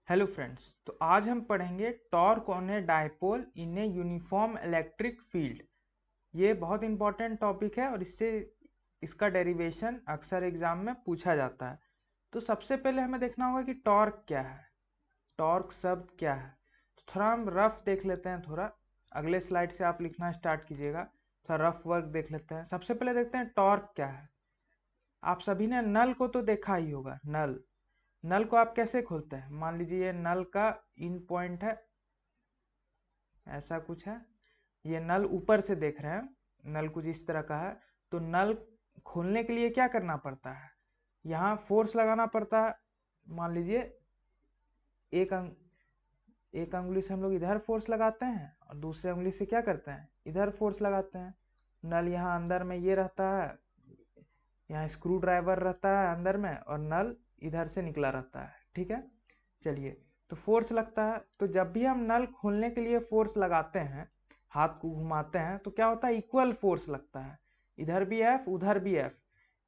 Hello friends, तो आज हम पढ़ेंगे torque on A dipole in a uniform electric field. ये बहुत इंपॉर्टेंट टॉपिक है और इसका डेरिवेशन अक्सर एग्जाम में पूछा जाता है। तो सबसे पहले हमें देखना होगा कि टॉर्क क्या है, टॉर्क शब्द क्या है। तो थोड़ा हम रफ देख लेते हैं। थोड़ा अगले स्लाइड से आप लिखना स्टार्ट कीजिएगा। थोड़ा रफ वर्क देख लेते हैं। सबसे पहले देखते हैं टॉर्क क्या है। आप सभी ने नल को तो देखा ही होगा। नल नल को आप कैसे खोलते हैं? मान लीजिए ये नल का इन पॉइंट है, ऐसा कुछ है। ये नल ऊपर से देख रहे हैं, नल कुछ इस तरह का है। तो नल खोलने के लिए क्या करना पड़ता है? यहाँ फोर्स लगाना पड़ता है। मान लीजिए एक अंगुली से हम लोग इधर फोर्स लगाते हैं और दूसरे अंगुली से क्या करते हैं? इधर फोर्स लगाते हैं। नल यहाँ अंदर में ये रहता है, यहाँ स्क्रू ड्राइवर रहता है अंदर में और नल इधर से निकला रहता है। ठीक है, चलिए। तो फोर्स लगता है। तो जब भी हम नल खोलने के लिए फोर्स लगाते हैं, हाथ को घुमाते हैं, तो क्या होता है? इक्वल फोर्स लगता है। इधर भी एफ, उधर भी एफ।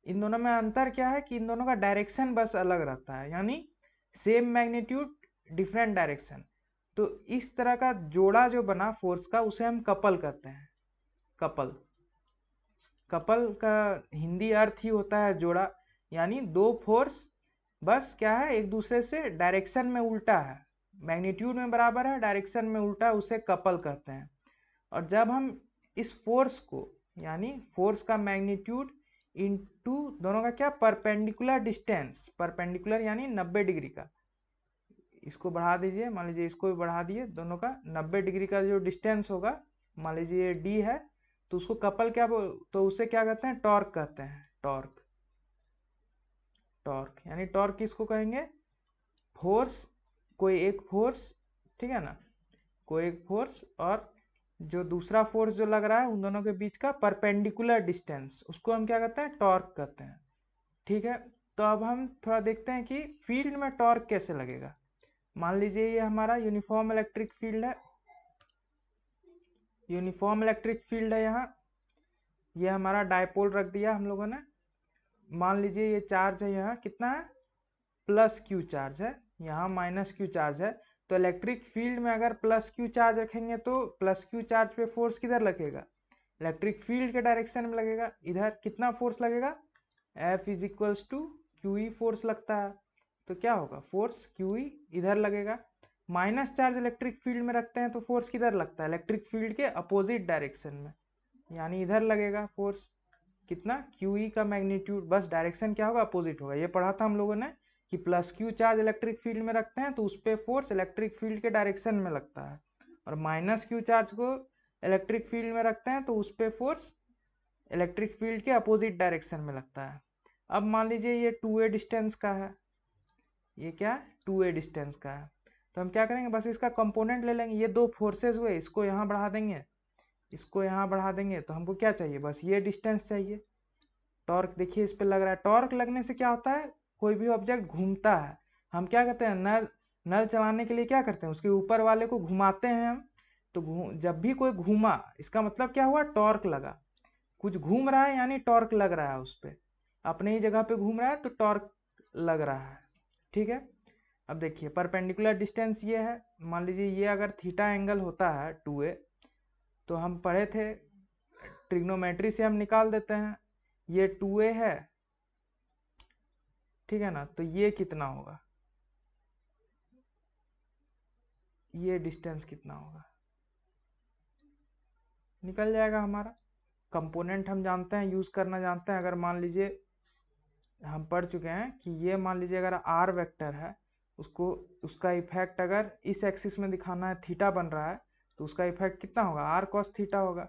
इन दोनों में अंतर क्या है कि इन दोनों का डायरेक्शन बस अलग रहता है, यानी सेम मैग्नीट्यूड डिफरेंट डायरेक्शन। तो इस तरह का जोड़ा जो बना फोर्स का, उसे हम कपल कहते हैं। कपल कपल का हिंदी अर्थ ही होता है जोड़ा, यानी दो फोर्स बस क्या है, एक दूसरे से डायरेक्शन में उल्टा है, मैग्नीट्यूड में बराबर है, डायरेक्शन में उल्टा है, उसे कपल कहते हैं। और जब हम इस फोर्स को, यानी फोर्स का मैग्नीट्यूड इनटू दोनों का क्या, परपेंडिकुलर डिस्टेंस, परपेंडिकुलर यानी 90 डिग्री का, इसको बढ़ा दीजिए, मान लीजिए इसको भी बढ़ा दिए, दोनों का 90 डिग्री का जो डिस्टेंस होगा, मान लीजिए ये डी है, तो उसको कपल तो उसे क्या कहते हैं? टॉर्क कहते हैं। टॉर्क टॉर्क यानी टॉर्क किसको कहेंगे? फोर्स, कोई एक फोर्स, ठीक है ना, कोई एक फोर्स और जो दूसरा फोर्स जो लग रहा है, उन दोनों के बीच का परपेंडिकुलर डिस्टेंस, उसको हम क्या कहते हैं? टॉर्क कहते हैं। ठीक है, तो अब हम थोड़ा देखते हैं कि फील्ड में टॉर्क कैसे लगेगा। मान लीजिए ये हमारा यूनिफॉर्म इलेक्ट्रिक फील्ड है। यूनिफॉर्म इलेक्ट्रिक फील्ड है यहाँ। ये हमारा डायपोल रख दिया हम लोगों ने। मान लीजिए ये चार्ज है, यहाँ कितना है? प्लस क्यू चार्ज है, यहाँ माइनस क्यू चार्ज है। तो इलेक्ट्रिक फील्ड में अगर प्लस क्यू चार्ज रखेंगे तो प्लस क्यू चार्ज पे फोर्स किधर लगेगा? इलेक्ट्रिक फील्ड के डायरेक्शन में लगेगा। इधर कितना फोर्स लगेगा? F is equals to q E force लगता है। तो क्या होगा? फोर्स क्यू ई इधर लगेगा। माइनस चार्ज इलेक्ट्रिक फील्ड में रखते हैं तो फोर्स किधर लगता है? इलेक्ट्रिक फील्ड के अपोजिट डायरेक्शन में, यानी इधर लगेगा फोर्स। कितना? क्यू ई का मैग्नीट्यूड, बस डायरेक्शन क्या होगा? अपोजिट होगा। ये पढ़ा था हम लोगों ने कि plus Q charge electric field में रखते हैं तो उस पर फोर्स इलेक्ट्रिक फील्ड के डायरेक्शन में लगता है, और माइनस क्यू चार्ज को इलेक्ट्रिक फील्ड में रखते हैं तो उस पर फोर्स इलेक्ट्रिक फील्ड के अपोजिट डायरेक्शन में लगता है। अब मान लीजिए ये 2a डिस्टेंस का है। ये क्या है? 2a डिस्टेंस का है। तो हम क्या करेंगे? बस इसका कंपोनेंट ले लेंगे। ये दो फोर्सेस हुए, इसको यहाँ बढ़ा देंगे, इसको यहाँ बढ़ा देंगे। तो हमको क्या चाहिए? बस ये डिस्टेंस चाहिए। टॉर्क देखिए इस पे लग रहा है। टॉर्क लगने से क्या होता है? कोई भी ऑब्जेक्ट घूमता है। हम क्या कहते हैं? नल नल चलाने के लिए क्या करते हैं? उसके ऊपर वाले को घुमाते हैं हम। तो जब भी कोई घूमा, इसका मतलब क्या हुआ? टॉर्क लगा। कुछ घूम रहा है यानी टॉर्क लग रहा है उस पर। अपने ही जगह पे घूम रहा है तो टॉर्क लग रहा है। ठीक है, अब देखिए परपेंडिकुलर डिस्टेंस ये है। मान लीजिए ये अगर थीटा एंगल होता है 2a, तो हम पढ़े थे ट्रिग्नोमेट्री से हम निकाल देते हैं। ये 2a है, ठीक है ना, तो ये कितना होगा? ये डिस्टेंस कितना होगा? निकल जाएगा हमारा। कंपोनेंट हम जानते हैं, यूज करना जानते हैं। अगर मान लीजिए हम पढ़ चुके हैं कि ये मान लीजिए अगर आर वेक्टर है, उसको उसका इफेक्ट अगर इस एक्सिस में दिखाना है, थीटा बन रहा है, तो उसका इफेक्ट कितना होगा? आर कॉस थीटा होगा।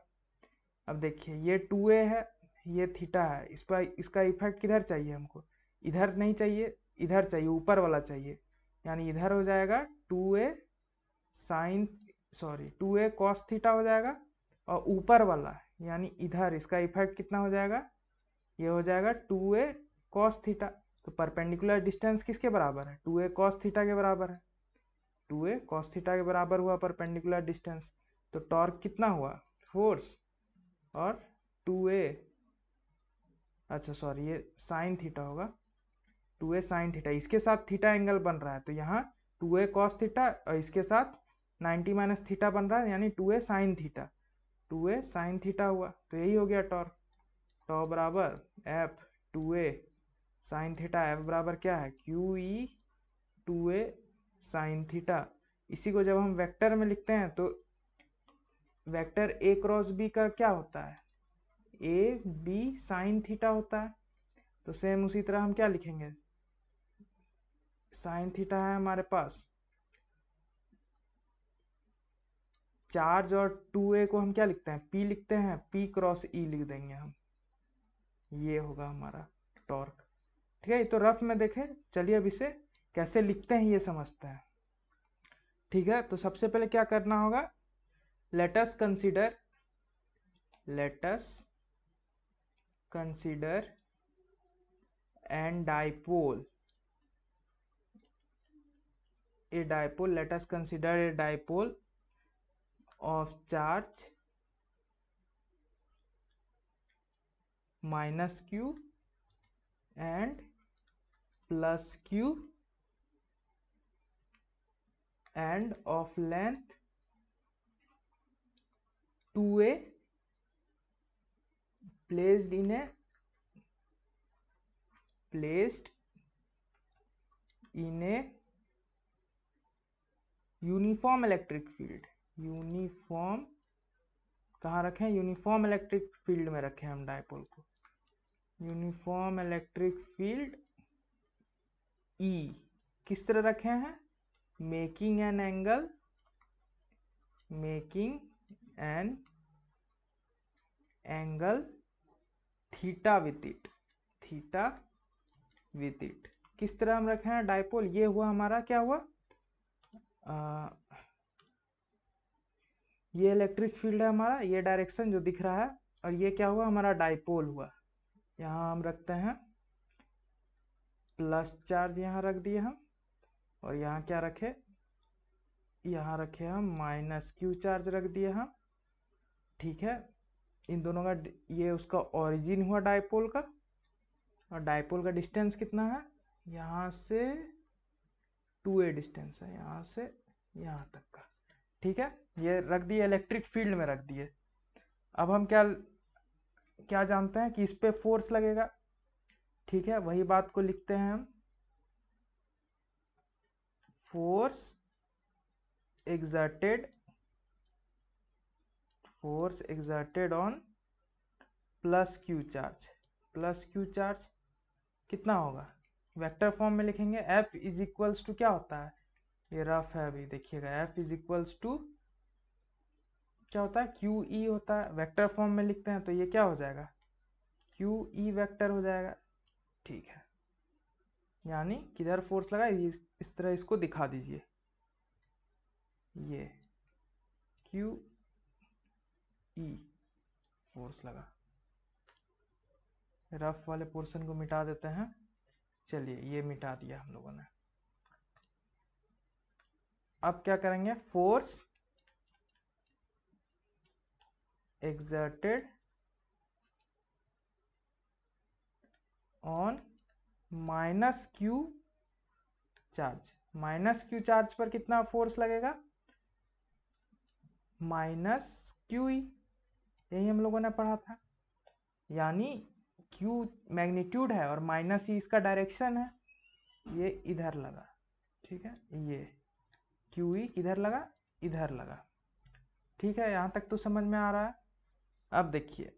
अब देखिए ये 2a है, ये थीटा है, इस पर इसका इफेक्ट किधर चाहिए हमको? इधर नहीं चाहिए, इधर चाहिए, ऊपर वाला चाहिए। यानी इधर हो जाएगा 2a sign, sorry 2a cos theta हो जाएगा। और ऊपर वाला यानी इधर, इसका इफेक्ट कितना हो जाएगा? ये हो जाएगा 2a cos थीटा। तो परपेंडिकुलर डिस्टेंस किसके बराबर है? 2a cos थीटा के बराबर है। 2a cos थीटा के बराबर हुआ परपेंडिकुलर डिस्टेंस। तो टॉर्क कितना हुआ? फोर्स और 2a, अच्छा सॉरी ये साइन थीटा होगा, 2a साइन थीटा, इसके साथ थीटा एंगल बन रहा है तो यहाँ 2a cos थीटा और इसके साथ 90 माइनस थीटा बन रहा है यानी 2a sin theta, 2a sin theta हुआ। तो यही हो गया टॉर्क। टॉर्क बराबर F 2a sin theta, F बराबर क्या है QE 2a sin थीटा। इसी को जब हम वेक्टर में लिखते हैं तो वेक्टर a क्रॉस b का क्या होता है, a b sin थीटा होता है। तो सेम उसी तरह हम क्या लिखेंगे, sin थीटा है हमारे पास, चार्ज और 2a को हम क्या लिखते हैं p लिखते हैं, p क्रॉस e लिख देंगे हम, ये होगा हमारा टॉर्क। ठीक है, ये तो रफ में देखें, चलिए अब इसे कैसे लिखते हैं ये समझते हैं। ठीक है, तो सबसे पहले क्या करना होगा, let us consider an dipole, let us consider a dipole of charge minus q and plus q and of length 2a placed in a uniform electric field. Uniform कहाँ रखें, यूनिफॉर्म इलेक्ट्रिक फील्ड में रखें हम dipole को, uniform electric field E किस तरह रखे हैं, making an angle theta with it, किस तरह हम रखे हैं डायपोल। ये हुआ हमारा क्या हुआ, ये इलेक्ट्रिक फील्ड है हमारा, ये डायरेक्शन जो दिख रहा है, और ये क्या हुआ हमारा डायपोल हुआ। यहाँ हम रखते हैं प्लस चार्ज, यहाँ रख दिए हम, और यहाँ क्या रखे, यहाँ रखे हम माइनस क्यू चार्ज रख दिए हम। ठीक है, इन दोनों का ये उसका ओरिजिन हुआ डायपोल का, और डायपोल का डिस्टेंस कितना है, यहाँ से 2a डिस्टेंस है, यहाँ से यहाँ तक का। ठीक है, ये रख दिए इलेक्ट्रिक फील्ड में रख दिए। अब हम क्या जानते हैं कि इस पे फोर्स लगेगा। ठीक है, वही बात को लिखते हैं हम, force exerted on plus Q charge कितना होगा, वेक्टर फॉर्म में लिखेंगे, F इज इक्वल्स टू क्या होता है, ये रफ है अभी देखिएगा, F इज इक्वल्स टू क्या होता है, QE होता है। वेक्टर फॉर्म में लिखते हैं तो ये क्या हो जाएगा, QE वेक्टर हो जाएगा। ठीक है, यानी किधर फोर्स लगा, इस तरह इसको दिखा दीजिए, ये QE फोर्स लगा। रफ वाले पोर्शन को मिटा देते हैं, चलिए ये मिटा दिया हम लोगों ने। अब क्या करेंगे, force exerted on minus Q charge पर कितना फोर्स लगेगा, माइनस QE, यही हम लोगों ने पढ़ा था। यानी Q मैग्नीट्यूड है और माइनस E इसका डायरेक्शन है, ये इधर लगा। ठीक है, ये QE किधर लगा, इधर लगा। ठीक है, यहां तक तो समझ में आ रहा है। अब देखिए,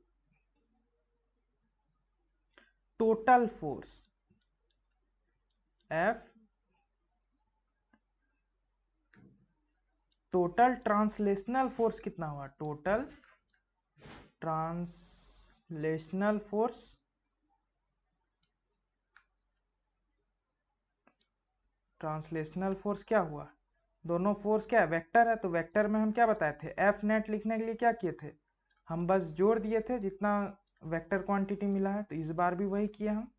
total force F, total translational force कितना हुआ, टोटल ट्रांसलेशनल फोर्स क्या हुआ, दोनों फोर्स क्या है, वेक्टर है, तो वेक्टर में हम क्या बताए थे, F नेट लिखने के लिए क्या किए थे, हम बस जोड़ दिए थे जितना वेक्टर क्वांटिटी मिला है। तो इस बार भी वही किया, हम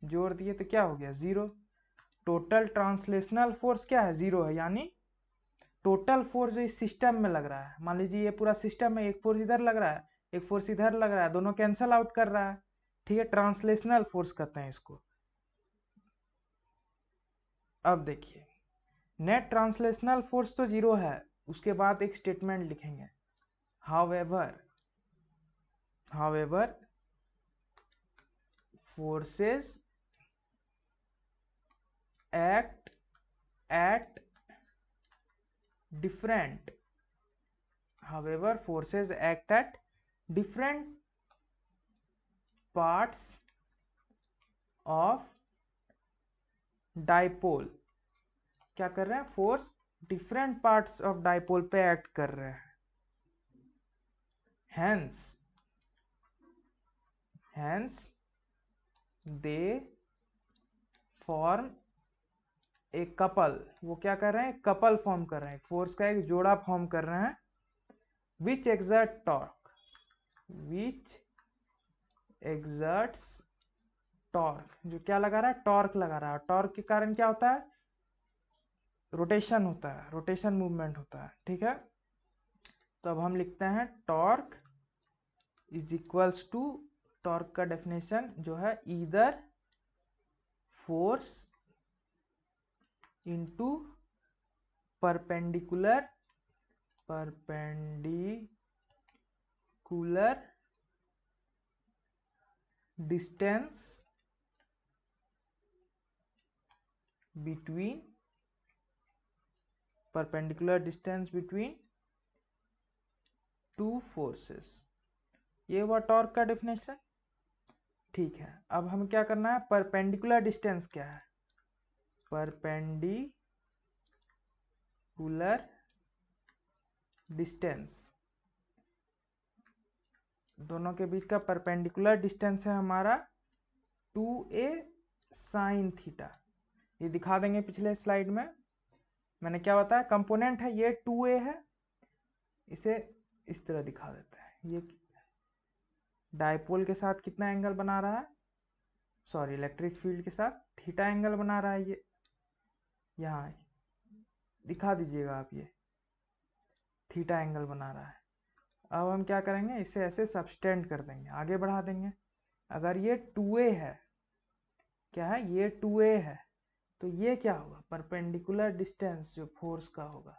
जोड़ दिए तो क्या हो गया, 0। टोटल ट्रांसलेशनल फोर्स क्या है, 0 है, यानी टोटल फोर्स जो इस सिस्टम में लग रहा है, मान लीजिए ये पूरा सिस्टम में एक फोर्स इधर लग रहा है, एक फोर्स इधर लग रहा है, दोनों कैंसल आउट कर रहा है। ठीक है, ट्रांसलेशनल फोर्स कहते हैं इसको। अब देखिए, नेट ट्रांसलेशनल फोर्स तो 0 है, उसके बाद एक स्टेटमेंट लिखेंगे, however forces act at different parts of dipole। क्या कर रहे हैं? Force different parts of dipole पे एक्ट कर रहे हैं। hence they form a couple। वो क्या कर रहे हैं? कपल फॉर्म कर रहे हैं, फोर्स का एक जोड़ा फॉर्म कर रहे हैं। which exerts torque, जो क्या लगा रहा है? टॉर्क लगा रहा है। टॉर्क के कारण क्या होता है? रोटेशन होता है, रोटेशन मूवमेंट होता है। ठीक है, तो अब हम लिखते हैं torque is equals to, torque का डेफिनेशन जो है either force into perpendicular distance between two forces. ये हुआ टॉर्क का डेफिनेशन। ठीक है, अब हम क्या करना है? परपेंडिकुलर डिस्टेंस क्या है? परपेंडिकुलर डिस्टेंस, दोनों के बीच का परपेंडिकुलर डिस्टेंस है हमारा 2a साइन थीटा। ये दिखा देंगे पिछले स्लाइड में, मैंने क्या बताया? कंपोनेंट है ये 2a है, इसे इस तरह दिखा देते हैं। ये डाइपोल के साथ कितना एंगल बना रहा है? सॉरी, इलेक्ट्रिक फील्ड के साथ थीटा एंगल बना रहा है। ये यहाँ दिखा दीजिएगा आप, ये थीटा एंगल बना रहा है। अब हम क्या करेंगे? इसे ऐसे सबस्टेंड कर देंगे, आगे बढ़ा देंगे। अगर ये 2a है, क्या है? ये 2a है, तो ये क्या होगा? परपेंडिकुलर डिस्टेंस जो फोर्स का होगा,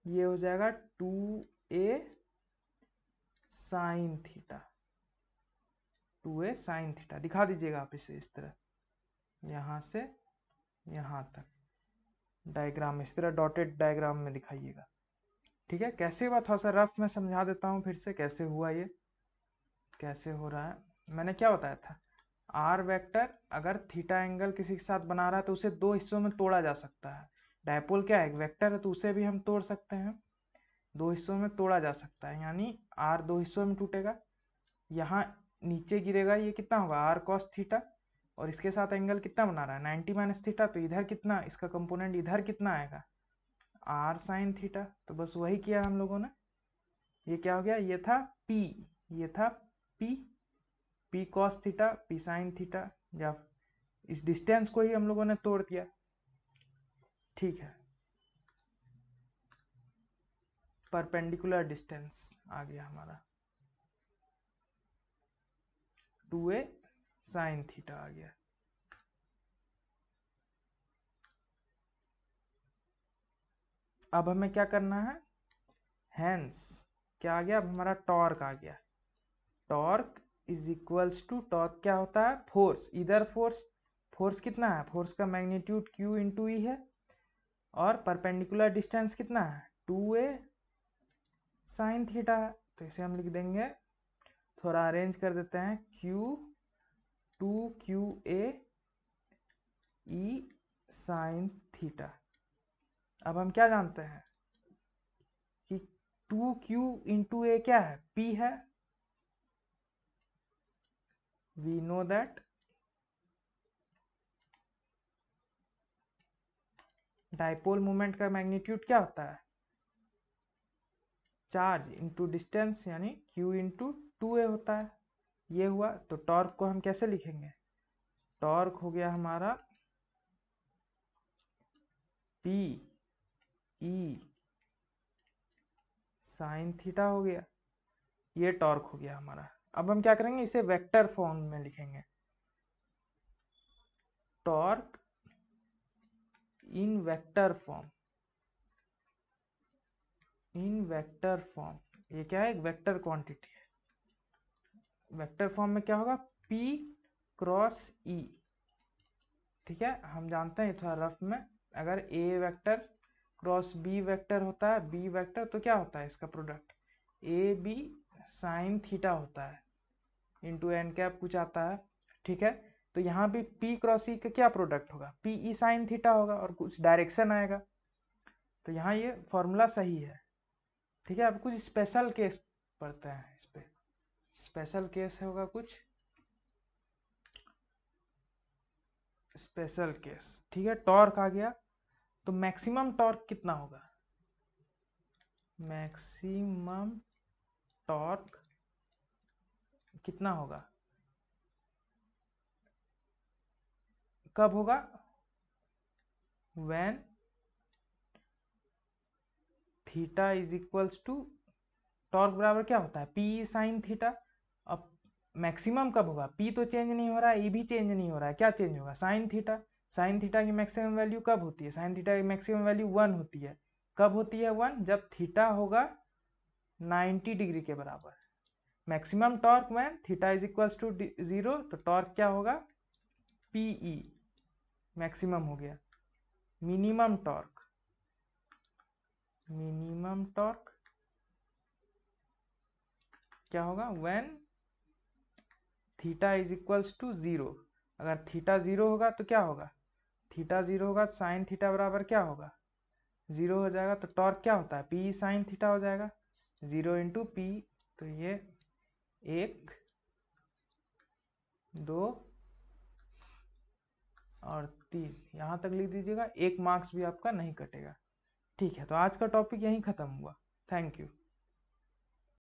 ये हो जाएगा 2a sine theta. 2a sine theta दिखा दीजिएगा आप इसे इस तरह, यहां से यहां तक डायग्राम इस तरह डॉटेड डायग्राम में दिखाइएगा। ठीक है, कैसे हुआ थोड़ा सा रफ में समझा देता हूँ फिर से, कैसे हुआ ये, कैसे हो रहा है। मैंने क्या बताया था? आर वेक्टर अगर थीटा एंगल किसी के साथ बना रहा है तो उसे दो हिस्सों में तोड़ा जा सकता है। डायपोल क्या है? एक वेक्टर है, तो उसे भी हम तोड़ सकते हैं, दो हिस्सों में तोड़ा जा सकता है। यानी आर दो हिस्सों में टूटेगा, यहाँ नीचे गिरेगा, ये कितना होगा? आर कॉस थीटा, और इसके साथ एंगल कितना बना रहा है? 90 माइनस थीटा, तो इधर कितना, इसका कंपोनेंट इधर कितना आएगा? R sine theta. तो बस वही किया हम लोगों ने। ये क्या हो गया? ये था P, ये था P cos theta, P sine theta, या इस डिस्टेंस को ही हम लोगों ने तोड़ दिया। ठीक है, परपेंडिकुलर डिस्टेंस आ गया हमारा, 2a साइन थीटा आ गया। अब हमें क्या करना है? हेंस क्या आ गया? अब हमारा टॉर्क आ गया। Torque is equals to, torque क्या होता है? फोर्स, इधर फोर्स कितना है? फोर्स का मैग्नीट्यूड Q इंटू ई है, और परपेंडिकुलर डिस्टेंस कितना है? 2a साइन थीटा है। तो इसे हम लिख देंगे, थोड़ा अरेंज कर देते हैं, Q2QA ई साइन थीटा। अब हम क्या जानते हैं कि 2Q इंटू ए क्या है? P है। We know that dipole moment का मैग्नीट्यूड क्या होता है? चार्ज इंटू डिस्टेंस, यानी Q इंटू 2a होता है। ये हुआ, तो टॉर्क को हम कैसे लिखेंगे? टॉर्क हो गया हमारा P E साइन थीटा हो गया, ये टॉर्क हो गया हमारा। अब हम क्या करेंगे? इसे वेक्टर फॉर्म में लिखेंगे, टॉर्क इन वेक्टर फॉर्म, ये क्या है, एक वेक्टर क्वांटिटी है। वेक्टर फॉर्म में क्या होगा, P क्रॉस E, ठीक है। हम जानते हैं थोड़ा रफ में, अगर A vector cross B vector होता है, B वेक्टर, तो क्या होता है इसका प्रोडक्ट AB साइन थीटा होता है, इंटू एन कैप कुछ आता है, ठीक है। तो यहाँ भी P क्रॉस E का क्या प्रोडक्ट होगा, PE साइन थीटा होगा और कुछ डायरेक्शन आएगा, तो यहाँ ये फॉर्मूला सही है, ठीक है। अब कुछ स्पेशल केस पढ़ते हैं, इस पे स्पेशल केस होगा कुछ स्पेशल केस, ठीक है। टॉर्क आ गया, तो मैक्सिमम टॉर्क कितना होगा, मैक्सिमम टॉर्क कितना होगा, कब होगा, when theta is equals to, torque बराबर क्या होता है, पी साइन थीटा। अब मैक्सिमम कब होगा, पी तो चेंज नहीं हो रहा है, ई भी चेंज नहीं हो रहा है, क्या चेंज होगा, साइन थीटा। साइन थीटा की मैक्सिमम वैल्यू कब होती है, साइन थीटा की मैक्सिमम वैल्यू 1 होती है। कब होती है 1, जब थीटा होगा 90 डिग्री के बराबर। Maximum torque when theta is equals to 0, तो टॉर्क क्या होगा, पीई मैक्सिमम हो गया। मिनिमम टॉर्क, मिनिमम टॉर्क क्या होगा, when theta is equals to 0। अगर थीटा 0 होगा तो क्या होगा, थीटा 0 होगा तो साइन थीटा बराबर क्या होगा, 0 हो जाएगा, तो टॉर्क क्या होता है, पी साइन थीटा हो जाएगा, 0 इंटू पी। तो ये 1 2 और 3 यहाँ तक लिख दीजिएगा, 1 मार्क्स भी आपका नहीं कटेगा, ठीक है। तो आज का टॉपिक यहीं खत्म हुआ, थैंक यू।